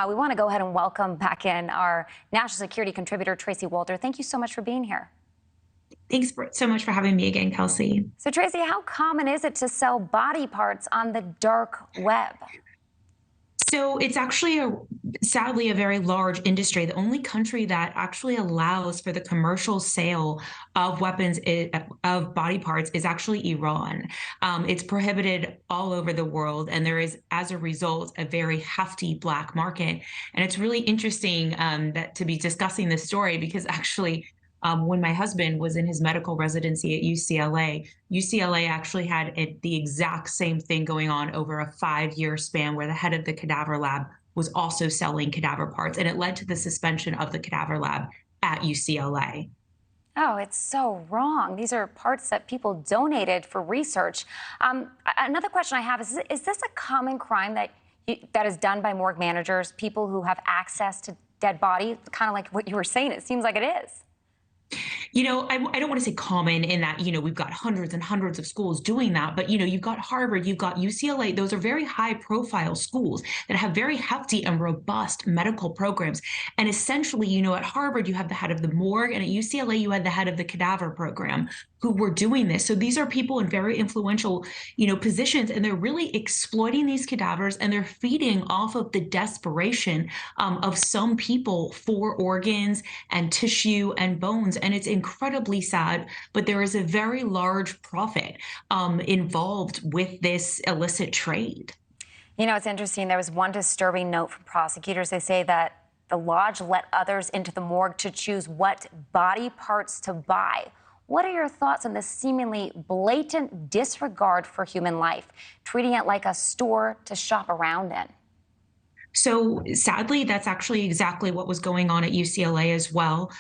We want to go ahead and welcome back in our national security contributor, Tracy Walter. Thank you so much for being here. Thanks so much for having me again, Kelsey. So, Tracy, how common is it to sell body parts on the dark web? So it's actually sadly a very large industry. The only country that actually allows for the commercial sale of of body parts is actually Iran. It's prohibited all over the world, and there is, as a result, a very hefty black market. And it's really interesting that to be discussing this story because actually when my husband was in his medical residency at UCLA actually had the exact same thing going on over a 5-year span where the head of the cadaver lab was also selling cadaver parts. And it led to the suspension of the cadaver lab at UCLA. Oh, it's so wrong. These are parts that people donated for research. Another question I have is this a common crime that is done by morgue managers, people who have access to dead bodies? Kind of like what you were saying, it seems like it is. I don't want to say common in that, we've got hundreds and hundreds of schools doing that, but, you've got Harvard, you've got UCLA. Those are very high profile schools that have very hefty and robust medical programs. And essentially, at Harvard, you have the head of the morgue, and at UCLA, you had the head of the cadaver program who were doing this. So these are people in very influential, positions, and they're really exploiting these cadavers, and they're feeding off of the desperation of some people for organs and tissue and bones. And it's incredibly sad, but there is a very large profit involved with this illicit trade. It's interesting. There was one disturbing note from prosecutors. They say that the lodge let others into the morgue to choose what body parts to buy. What are your thoughts on this seemingly blatant disregard for human life, treating it like a store to shop around in? So sadly, that's actually exactly what was going on at UCLA as well.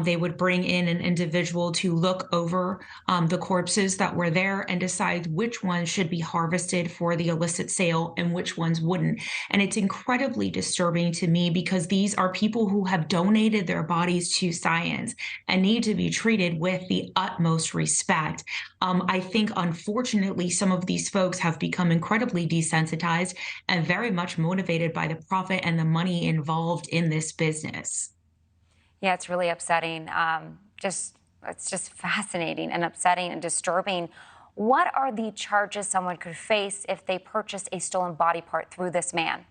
They would bring in an individual to look over the corpses that were there and decide which ones should be harvested for the illicit sale and which ones wouldn't. And it's incredibly disturbing to me because these are people who have donated their bodies to science and need to be treated with the utmost respect. I think, unfortunately, some of these folks have become incredibly desensitized and very much motivated by the profit and the money involved in this business. Yeah, it's really upsetting. It's just fascinating and upsetting and disturbing. What are the charges someone could face if they purchase a stolen body part through this man?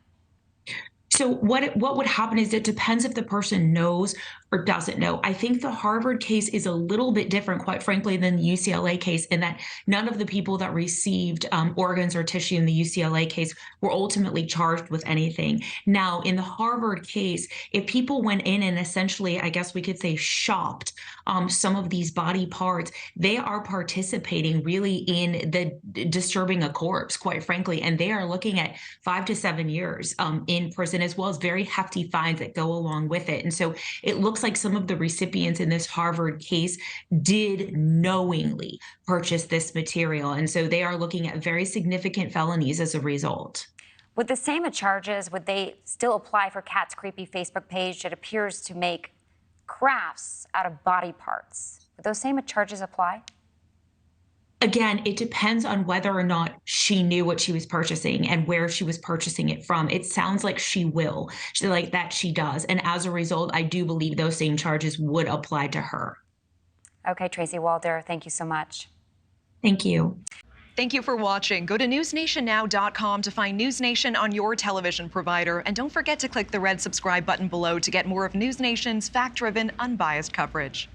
So what would happen is it depends if the person knows or doesn't know. I think the Harvard case is a little bit different, quite frankly, than the UCLA case in that none of the people that received organs or tissue in the UCLA case were ultimately charged with anything. Now, in the Harvard case, if people went in and essentially, I guess we could say, shopped some of these body parts, they are participating really in the disturbing a corpse, quite frankly, and they are looking at 5 to 7 years in prison, as well as very hefty fines that go along with it. And so it looks like some of the recipients in this Harvard case did knowingly purchase this material. And so they are looking at very significant felonies as a result. With the same charges, would they still apply for Kat's creepy Facebook page that appears to make crafts out of body parts? Would those same charges apply? Again, it depends on whether or not she knew what she was purchasing and where she was purchasing it from. It sounds like she will, like that she does. And as a result, I do believe those same charges would apply to her. Okay, Tracy Walter, thank you so much. Thank you. Thank you for watching. Go to newsnationnow.com to find News Nation on your television provider. And don't forget to click the red subscribe button below to get more of News Nation's fact-driven, unbiased coverage.